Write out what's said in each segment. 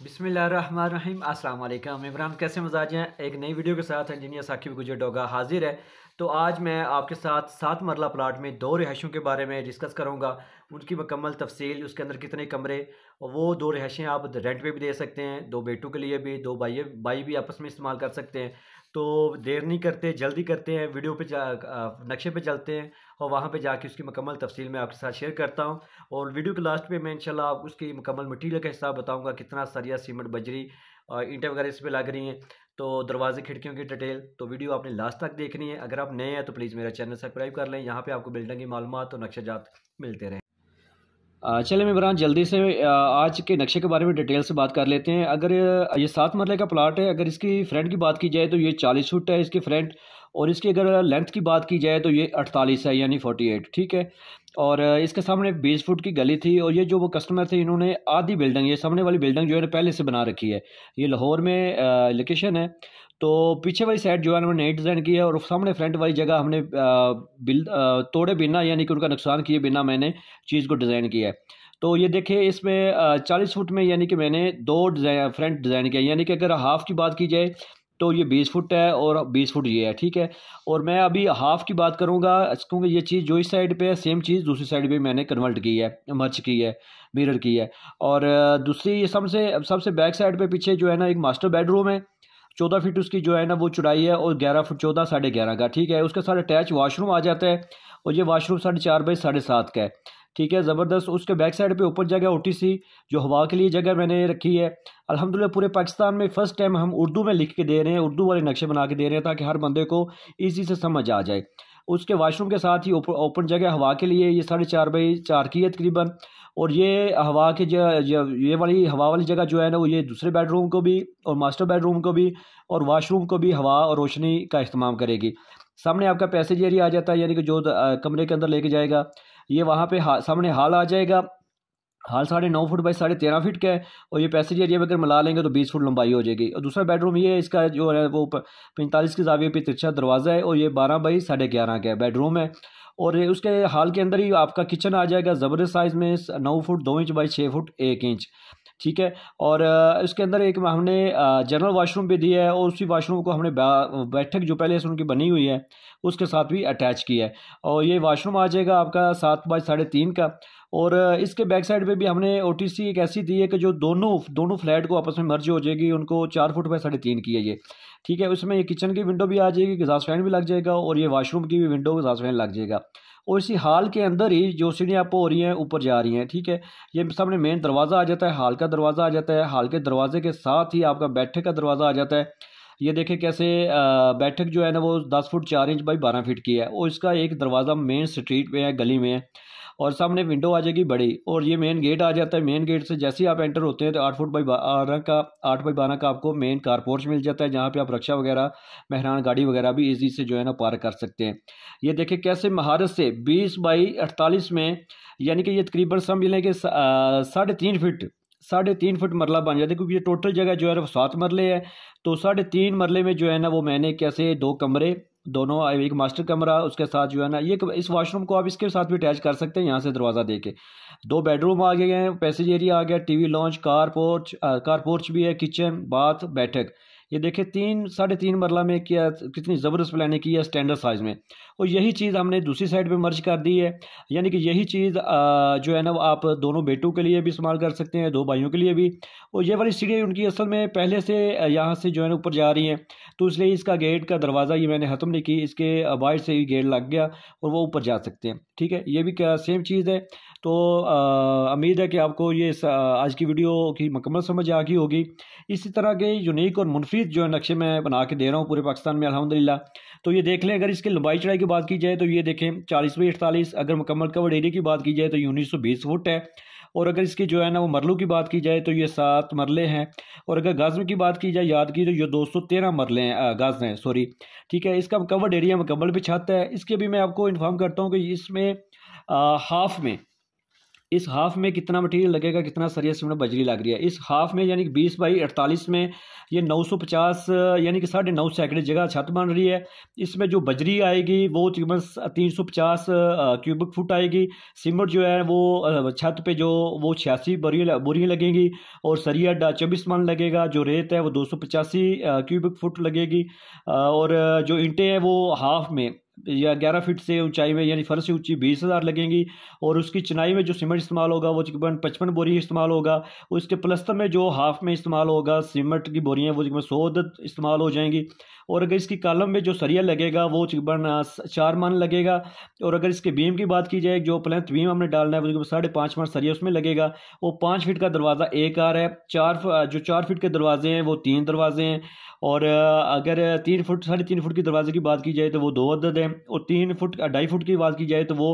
बिस्मिल्लाहिर्रहमानिर्रहीम अस्सलाम वालेकुम। इमरान कैसे मजाज हैं। एक नई वीडियो के साथ इंजीनियर साकिब गुजर डोगा हाजिर है। तो आज मैं आपके साथ 7 मरला प्लाट में 2 रिहाइशों के बारे में डिस्कस करूंगा, उनकी मुकम्मल तफसील, उसके अंदर कितने कमरे, और वो 2 रिहाइशें आप रेंट पे भी दे सकते हैं, 2 बेटों के लिए भी, 2 भाई भी आपस में इस्तेमाल कर सकते हैं। तो देर नहीं करते, जल्दी करते हैं, वीडियो पे नक्शे पे चलते हैं और वहाँ पे जाके उसकी मुकम्मल तफसील मैं आपके साथ शेयर करता हूँ। और वीडियो के लास्ट पे मैं इंशाल्लाह उसकी मुकम्मल मटीरियल का हिसाब बताऊँगा, कितना सरिया, सीमेंट, बजरी और ईंटें वगैरह इस पे लग रही हैं, तो दरवाजे खिड़कियों की डिटेल। तो वीडियो आपने लास्ट तक देखनी है। अगर आप नए हैं तो प्लीज़ मेरा चैनल सब्सक्राइब कर लें, यहाँ पे आपको बिल्डिंग की मालूमात और नक्शेजात मिलते रहें। चलें इमरान, जल्दी से आज के नक्शे के बारे में डिटेल से बात कर लेते हैं। अगर ये 7 मरले का प्लाट है, अगर इसकी फ्रंट की बात की जाए तो ये 40 फुट है इसकी फ्रंट, और इसकी अगर लेंथ की बात की जाए तो ये 48 है, यानी 48, ठीक है। और इसके सामने 20 फुट की गली थी, और ये जो वो कस्टमर थे इन्होंने आधी बिल्डिंग, ये सामने वाली बिल्डिंग जो है पहले से बना रखी है। ये लाहौर में लोकेशन है। तो पीछे वाली साइड जो है उन्होंने नई डिज़ाइन की है, और सामने फ्रंट वाली जगह हमने तोड़े बिना, यानी कि उनका नुकसान किए बिना मैंने चीज़ को डिज़ाइन किया है। तो ये देखिए इसमें 40 फुट में यानी कि मैंने 2 डिज़ाइन फ्रंट डिज़ाइन किया, यानी कि अगर हाफ़ की बात की जाए तो ये 20 फुट है और 20 फुट ये है, ठीक है। और मैं अभी हाफ़ की बात करूँगा, क्योंकि ये चीज़ जो इस साइड पे है सेम चीज़ दूसरी साइड पे मैंने कन्वर्ट की है, मर्ज की है, मिरर की है। और दूसरी ये सबसे सबसे बैक साइड पे पीछे जो है ना एक मास्टर बेडरूम है, 14 फीट उसकी जो है ना वो चौड़ाई है, और 11 फुट 14 साढ़े 11 का, ठीक है। उसके साथ अटैच वाशरूम आ जाता है, और ये वाशरूम 4.5 बाई 7.5 का है, ठीक है, ज़बरदस्त। उसके बैक साइड पे ऊपर जगह ओटीसी जो हवा के लिए जगह मैंने रखी है। अल्हम्दुलिल्लाह पूरे पाकिस्तान में फ़र्स्ट टाइम हम उर्दू में लिख के दे रहे हैं, उर्दू वाले नक्शे बना के दे रहे हैं, ताकि हर बंदे को ईज़ी से समझ आ जाए। उसके वाशरूम के साथ ही ओपन जगह हवा के लिए, ये 4.5 बाई 4 की है तकरीबन। और ये हवा के ये वाली हवा वाली जगह जो है ना वो ये दूसरे बेडरूम को भी और मास्टर बेडरूम को भी और वाशरूम को भी हवा और रोशनी का इस्तेमाल करेगी। सामने आपका पैसेज एरिया आ जाता है, यानी कि जो कमरे के अंदर लेके जाएगा, ये वहाँ पे सामने हॉल आ जाएगा। हॉल 9.5 फुट बाई 13.5 फीट का है, और ये पैसेज एरिया में अगर मिला लेंगे तो 20 फुट लंबाई हो जाएगी। और दूसरा बेडरूम ये है, इसका जो है वो 45 की जाविये पे तिरछा दरवाज़ा है, और ये 12 बाई 11.5 का बेडरूम है। और ये उसके हॉल के अंदर ही आपका किचन आ जाएगा, ज़बरदस्त साइज़ में, 9 foot 2 inch by 6 foot 1 inch, ठीक है। और इसके अंदर एक हमने जनरल वाशरूम भी दिया है, और उसी वाशरूम को हमने बैठक जो पहले से उनकी बनी हुई है उसके साथ भी अटैच किया है। और ये वाशरूम आ जाएगा आपका 7 बाई 3.5 का। और इसके बैक साइड पे भी हमने ओटीसी एक ऐसी दी है कि जो दोनों फ्लैट को आपस में मर्ज हो जाएगी, उनको 4 फुट बाई 3.5 की है ये, ठीक है। उसमें ये किचन की विंडो भी आ जाएगी, एग्जॉस्ट फैन भी लग जाएगा, और ये वाशरूम की भी विंडो एग्जॉस्ट फैन लग जाएगा। और इसी हॉल के अंदर ही जो सीढ़ियाँ आपको हो रही हैं ऊपर जा रही हैं, ठीक है। ये सामने मेन दरवाज़ा आ जाता है, हॉल का दरवाज़ा आ जाता है, हॉल के दरवाजे के साथ ही आपका बैठक का दरवाज़ा आ जाता है। ये देखें कैसे बैठक जो है ना वो 10 फुट 4 इंच बाई 12 फीट की है, और इसका एक दरवाज़ा मेन स्ट्रीट पे है, गली में है, और सामने विंडो आ जाएगी बड़ी। और ये मेन गेट आ जाता है, मेन गेट से जैसे ही आप एंटर होते हैं तो 8 बाई 12 का आपको मेन कार पोर्च मिल जाता है, जहाँ पे आप रक्षा वगैरह, मेहरान गाड़ी वगैरह भी ईजी से जो है ना पार्क कर सकते हैं। ये देखें कैसे महारत से 20 बाई 48 में, यानी कि ये तकरीबन समझ लें कि 3.5 फुट मरला बन जाता है, क्योंकि ये टोटल जगह जो है वो 7 मरले है। तो 3.5 मरले में जो है ना वो मैंने कैसे 2 कमरे, दोनों एक मास्टर कमरा, उसके साथ जो है ना ये इस वाशरूम को आप इसके साथ भी अटैच कर सकते हैं, यहाँ से दरवाज़ा दे के। 2 बेडरूम आ गए हैं, पैसेज एरिया आ गया, टीवी लॉन्च, कार पोर्च भी है, किचन, बाथ, बैठक। ये देखिए 3.5 मरला में क्या कितनी ज़बरदस्त प्लानिंग की है स्टैंडर्ड साइज़ में। और यही चीज़ हमने दूसरी साइड पे मर्ज कर दी है, यानी कि यही चीज़ जो है ना वो आप दोनों बेटों के लिए भी इस्तेमाल कर सकते हैं, 2 भाइयों के लिए भी। और ये वाली सीढ़ी उनकी असल में पहले से यहाँ से जो है ना ऊपर जा रही हैं, तो इसलिए इसका गेट का दरवाज़ा ये मैंने ख़त्म नहीं की, इसके बाहर से ही गेट लग गया और वो ऊपर जा सकते हैं, ठीक है। ये भी क्या सेम चीज़ है। तो उम्मीद है कि आपको ये आज की वीडियो की मुकम्मल समझ आ गई होगी। इसी तरह के यूनिक और मुनफरिद जो नक्शे मैं बना के दे रहा हूँ पूरे पाकिस्तान में अल्हम्दुलिल्लाह। तो ये देख लें, अगर इसकी लंबाई चढ़ाई की बात की जाए तो ये देखें 40 बाई 48, अगर मुकम्मल कवर्ड एरिया की बात की जाए तो ये 1920 फुट है। और अगर इसकी जो है ना वो मरलों की बात की जाए तो ये 7 मरले हैं। और अगर गज़ की बात की जाए, याद की, तो ये 213 मरले हैं, गज़ हैं, सॉरी, ठीक है। इसका कवर्ड एरिया मुकम्मल भी छत है। इसके भी मैं आपको इन्फॉर्म करता हूँ कि इसमें हाफ में इस हाफ में कितना मटेरियल लगेगा, कितना सरिया सीमेंट बजरी लग रही है। इस हाफ में यानी कि 20/48 में ये 950 यानी कि 9.5 सैकड़े जगह छत बन रही है। इसमें जो बजरी आएगी वो तकरीबन 350 क्यूबिक फुट आएगी। सीमेंट जो है वो छत पे जो वो 86 बोरियाँ लगेंगी और सरिया 24 मन लगेगा। जो रेत है वो 285 क्यूबिक फुट लगेगी और जो ईंटें हैं वो हाफ में या 11 फीट से ऊंचाई में यानी फर्श से ऊंची 20,000 लगेंगी और उसकी चिनाई में जो सीमेंट इस्तेमाल होगा वो तकरीबन 55 बोरी इस्तेमाल होगा। उसके प्लस्तर में जो हाफ में इस्तेमाल होगा सीमेंट की बोरियाँ वो तकरीबन 100 अदद इस्तेमाल हो जाएंगी। और अगर इसकी कॉलम में जो सरिया लगेगा वो तकरीबन 4 मन लगेगा। और अगर इसके बीम की बात की जाए, जो प्लेंथ बीम हमने डालना है वो तकरीबन 5.5 मन सरिया उसमें लगेगा। वो 5 फीट का दरवाज़ा एक आ रहा है। 4 फीट के दरवाजे हैं वो 3 दरवाजे हैं। और अगर 3 फुट 3.5 फुट की दरवाजे की बात की जाए तो वो 2 अदद हैं। और 3 फुट 2.5 फुट की बात की जाए तो वो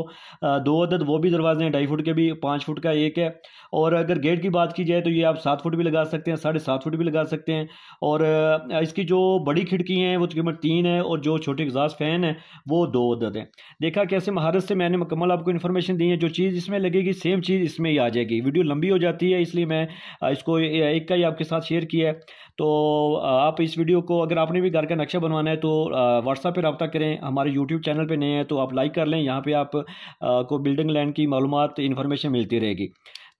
2 अदद वो भी दरवाजे हैं 2.5 फुट के भी, 5 फुट का एक है। और अगर गेट की बात की जाए तो ये आप 7 फुट भी लगा सकते हैं, 7.5 फुट भी लगा सकते हैं। और इसकी जो बड़ी खिड़की हैं वो तकरीबन 3 है और जो छोटे एग्जॉस्ट फैन है वो 2 अदद हैं। देखा कैसे महारत से मैंने मुकम्मल आपको इन्फॉर्मेशन दी है। जो चीज़ इसमें लगेगी सेम चीज़ इसमें ही आ जाएगी। वीडियो लंबी हो जाती है इसलिए मैं इसको एक का ही आपके साथ शेयर किया है। तो आप इस वीडियो को, अगर आपने भी घर का नक्शा बनवाना है तो व्हाट्सएप पे रब्ता करें। हमारे यूट्यूब चैनल पे नए हैं तो आप लाइक कर लें। यहाँ पे आप को बिल्डिंग लैंड की मालूमात इन्फॉर्मेशन मिलती रहेगी।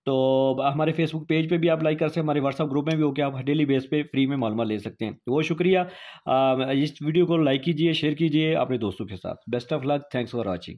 तो हमारे फेसबुक पेज पे भी आप लाइक कर सकते हैं, हमारे व्हाट्सएप ग्रुप में भी होकर आप डेली बेस पे फ्री में मालूमात ले सकते हैं। तो बहुत शुक्रिया। इस वीडियो को लाइक कीजिए, शेयर कीजिए अपने दोस्तों के साथ। Best of luck, thanks for watching.